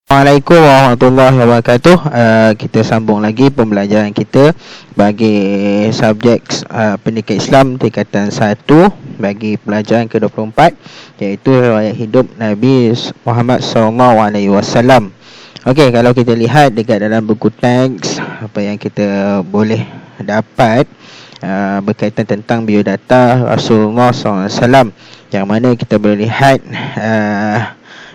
Assalamualaikum warahmatullahi wabarakatuh. Kita sambung lagi pembelajaran kita bagi subjek pendidikan Islam tingkatan 1 bagi pelajaran ke-24, iaitu riwayat hidup Nabi Muhammad SAW. Okey, kalau kita lihat dekat dalam buku teks, apa yang kita boleh dapat berkaitan tentang biodata Rasulullah SAW, yang mana kita boleh lihat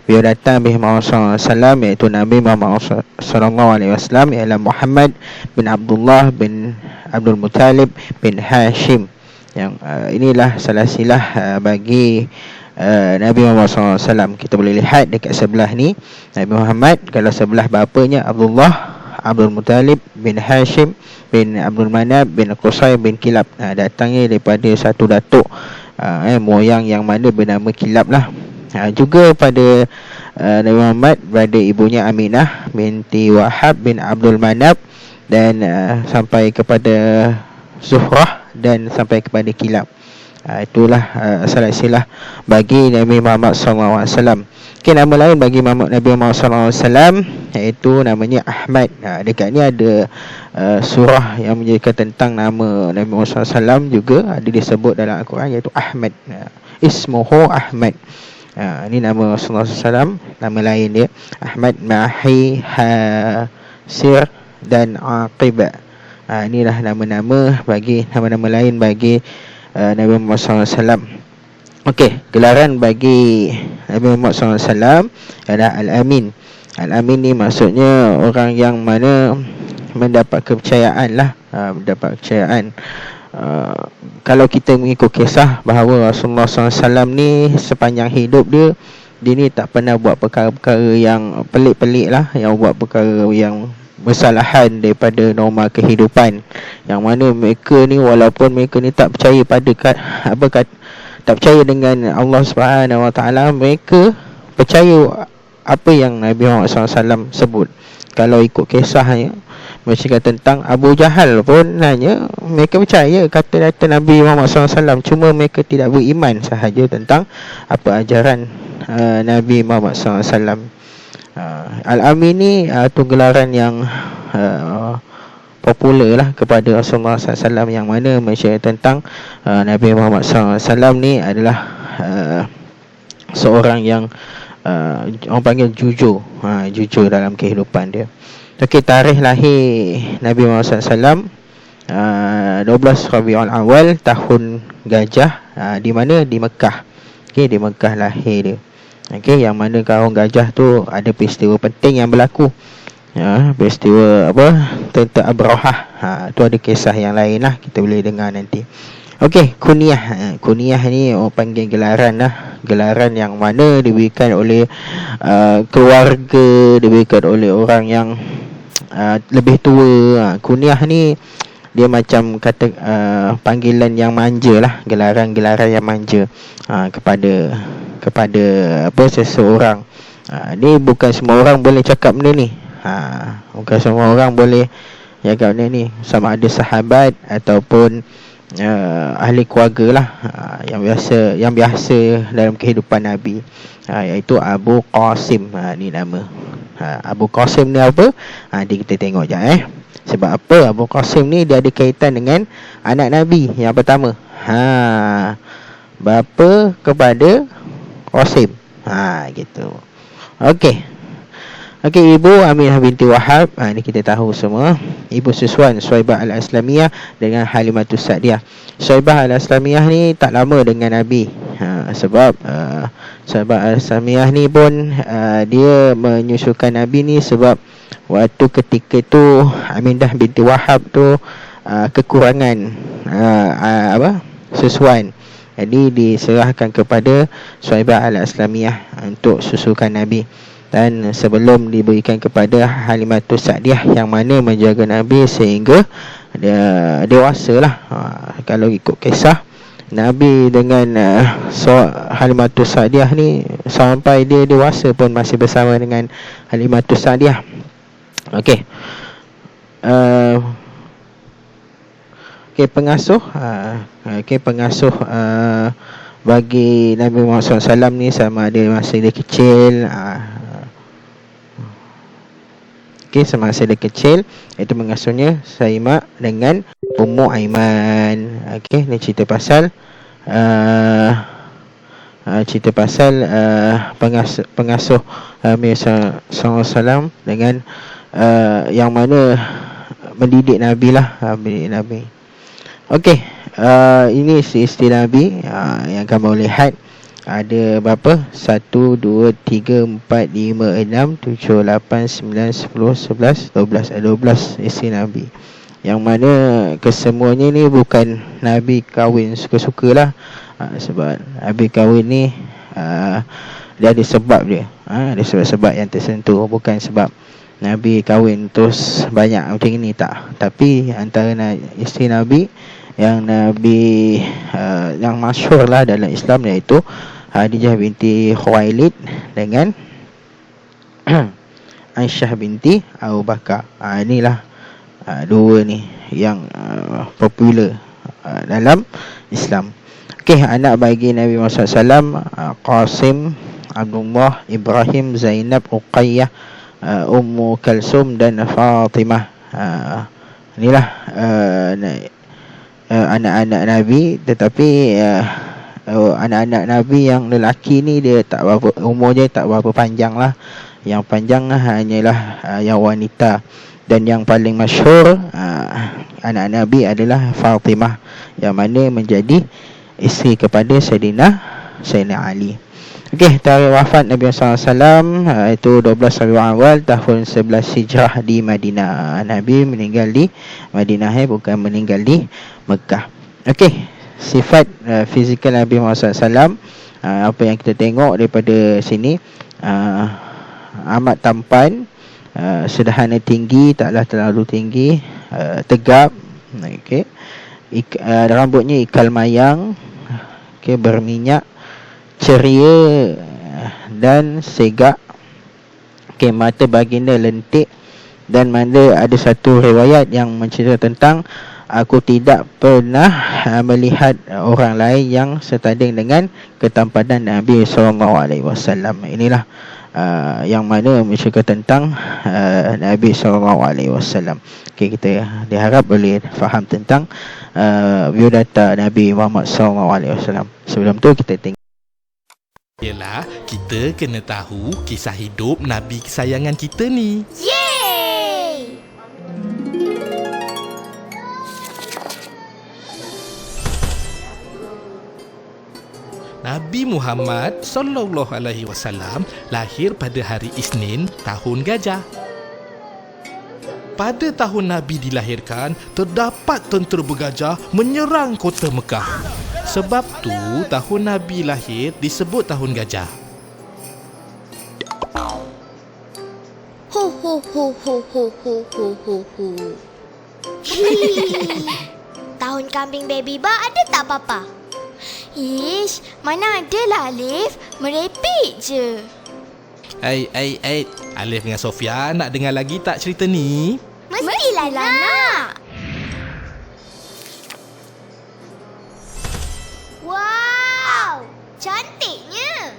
biodata Nabi Muhammad SAW, iaitu Nabi Muhammad SAW ialah Muhammad bin Abdullah bin Abdul Muttalib bin Hashim. Yang inilah salah silah bagi Nabi Muhammad SAW. Kita boleh lihat dekat sebelah ni Nabi Muhammad, kalau sebelah bapanya Abdullah Abdul Muttalib bin Hashim bin Abdul Manab bin Qusay bin Kilab. Datangnya daripada satu datuk moyang yang mana bernama Kilab lah. Juga pada Nabi Muhammad berada ibunya Aminah binti Wahab bin Abdul Manab, dan sampai kepada Zuhrah dan sampai kepada Kilab. Itulah salah silah bagi Nabi Muhammad SAW. Okay, nama lain bagi Nabi Muhammad SAW iaitu namanya Ahmad. Dekat ni ada surah yang menjelaskan tentang nama Nabi Muhammad SAW, juga ada disebut dalam Al-Quran iaitu Ahmad. Ismuhu Ahmad. Ini nama Rasulullah SAW. Nama lain dia Ahmad, Mahi, Hasir dan Aqib. Inilah nama-nama bagi nama-nama lain bagi Nabi Muhammad SAW. Okey, gelaran bagi Nabi Muhammad SAW adalah Al-Amin. Al-Amin ni maksudnya orang yang mana mendapat kepercayaan lah, mendapat kepercayaan. Kalau kita mengikut kisah bahawa Rasulullah SAW ni sepanjang hidup dia ni tak pernah buat perkara-perkara yang pelik-pelik lah, yang buat perkara yang bersalahan daripada norma kehidupan, yang mana mereka ni walaupun mereka ni tak percaya pada tak percaya dengan Allah Subhanahu Wa Taala, mereka percaya apa yang Nabi Muhammad SAW sebut. Kalau ikut kisahnya bercerita tentang Abu Jahal pun nanya, mereka percaya kata-kata Nabi Muhammad SAW, cuma mereka tidak beriman sahaja tentang apa ajaran Nabi Muhammad SAW. Al-Amin ni tu gelaran yang popular lah kepada Rasulullah SAW, yang mana mencerita tentang Nabi Muhammad SAW ni adalah seorang yang orang panggil jujur, jujur dalam kehidupan dia. Okey, tarikh lahir Nabi Muhammad SAW 12 Rabiul Awal tahun Gajah, di mana? Di Mekah. Okey, di Mekah lahir dia. Okey, yang mana tahun Gajah tu ada peristiwa penting yang berlaku. Peristiwa apa? Tentang Abrahah. Tu ada kisah yang lain lah, kita boleh dengar nanti. Okey, kunyah. Kunyah ni orang panggil gelaran lah. Gelaran yang mana diberikan oleh keluarga, diberikan oleh orang yang lebih tua. Kunyah ni dia macam kata panggilan yang manja lah, gelaran-gelaran yang manja kepada apa seseorang. Ni bukan semua orang boleh cakap benda ni. Bukan semua orang boleh cakap benda ni, sama ada sahabat ataupun ahli keluarga lah, yang biasa dalam kehidupan Nabi, iaitu Abu Qasim. Ni nama Abu Qasim ni apa? Kita tengok je sebab apa Abu Qasim ni dia ada kaitan dengan anak Nabi yang pertama, bapa kepada Qasim, gitu. Okey, ibu Aminah binti Wahab, ni kita tahu semua. Ibu Suswan Suhaibah Al-Islamiyah dengan Halimatus Sa'diyah. Suhaibah Al-Islamiyah ni tak lama dengan Nabi, sebab Suhaibah Al-Islamiyah ni pun dia menyusulkan Nabi ni sebab waktu ketika tu Aminah binti Wahab tu kekurangan susuan. Jadi diserahkan kepada Suhaibah Al-Islamiyah untuk susulkan Nabi, dan sebelum diberikan kepada Halimatus Sa'diyah yang mana menjaga Nabi sehingga dia dewasa lah. Kalau ikut kisah, Nabi dengan Halimatus Sa'diyah ni sampai dia dewasa pun masih bersama dengan Halimatus Sa'diyah. Okey. Pengasuh bagi Nabi Muhammad SAW ni sama ada masa dia kecil, Okey, semasa dia kecil, itu mengasuhnya Saimak dengan Ummu Aiman. Okey, ni cerita pasal pengasuh Nabi SAW dengan yang mana mendidik Nabi lah, mendidik Nabi. Okey, ini isteri Nabi yang kamu lihat. Ada berapa? 1, 2, 3, 4, 5, 6, 7, 8, 9, 10, 11, 12. Ada 12 isteri Nabi, yang mana kesemuanya ni bukan Nabi kahwin suka-suka lah. Sebab Nabi kahwin ni dia ada sebab dia. Ada sebab-sebab yang tersentuh. Bukan sebab Nabi kahwin terus banyak macam ini, tak. Tapi antara isteri Nabi yang yang masyhur lah dalam Islam, iaitu Khadijah binti Khuwailid dengan Aisyah binti Abu Bakar. Inilah dua ni yang popular dalam Islam. Okey, anak bagi Nabi Muhammad SAW, Qasim, Abdullah, Ibrahim, Zainab, Uqayyah, Ummu Kalsum dan Fatimah. Inilah anak-anak Nabi. Tetapi anak-anak Nabi yang lelaki ni dia tak berapa, umurnya tak berapa panjang lah. Yang panjang hanyalah yang wanita. Dan yang paling masyhur anak Nabi adalah Fatimah, yang mana menjadi isteri kepada Sayyidina Ali. Okey, tarikh wafat Nabi SAW itu 12 Rabiul Awal tahun 11 Hijrah di Madinah. Nabi meninggal di Madinah, bukan meninggal di Mekah. Okey, sifat fizikal Nabi Muhammad SAW, apa yang kita tengok daripada sini, amat tampan, sederhana tinggi, taklah terlalu tinggi, tegap. Okey, rambutnya ikal mayang, okey, berminyak, ceria dan segak. Okey, mata baginda lentik. Dan mana ada satu riwayat yang mencerita tentang, aku tidak pernah melihat orang lain yang setanding dengan ketampanan Nabi SAW. Inilah yang mana mencerita tentang Nabi SAW. Okey, kita diharap boleh faham tentang biodata Nabi Muhammad SAW. Sebelum tu kita tengok. Yelah, kita kena tahu kisah hidup Nabi kesayangan kita ni. Yeay! Nabi Muhammad SAW lahir pada hari Isnin tahun Gajah. Pada tahun Nabi dilahirkan, terdapat tentera bergajah menyerang kota Mekah. Sebab tu tahun Nabi lahir disebut tahun gajah. Ho ho ho ho ho ho ho ho ho. Tahun kambing baby bar ada tak papa? Ish, mana ada lah Alif, merepek je. Alif dengan Sofia nak dengar lagi tak cerita ni? Mestilah nak. Wow, cantiknya.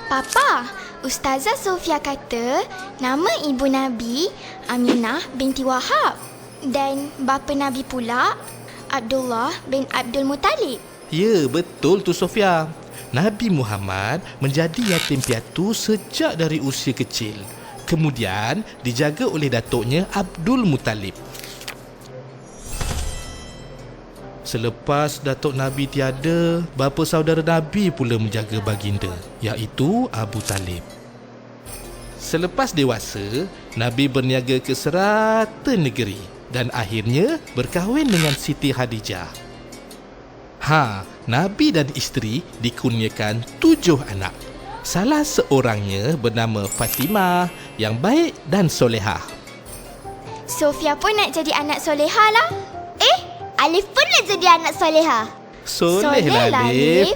Papa, Ustazah Sofia kata nama ibu Nabi Aminah binti Wahab dan bapa Nabi pula Abdullah bin Abdul Muttalib. Ya, betul tu Sofia. Nabi Muhammad menjadi yatim piatu sejak dari usia kecil. Kemudian dijaga oleh datuknya Abdul Muttalib. Selepas Datuk Nabi tiada, bapa saudara Nabi pula menjaga baginda, iaitu Abu Talib. Selepas dewasa, Nabi berniaga ke serata negeri dan akhirnya berkahwin dengan Siti Khadijah. Nabi dan isteri dikurniakan 7 anak. Salah seorangnya bernama Fatimah yang baik dan solehah. Sofia pun nak jadi anak soleha lah. Alif pun nak jadi anak soleha. Soleh lah, Alif.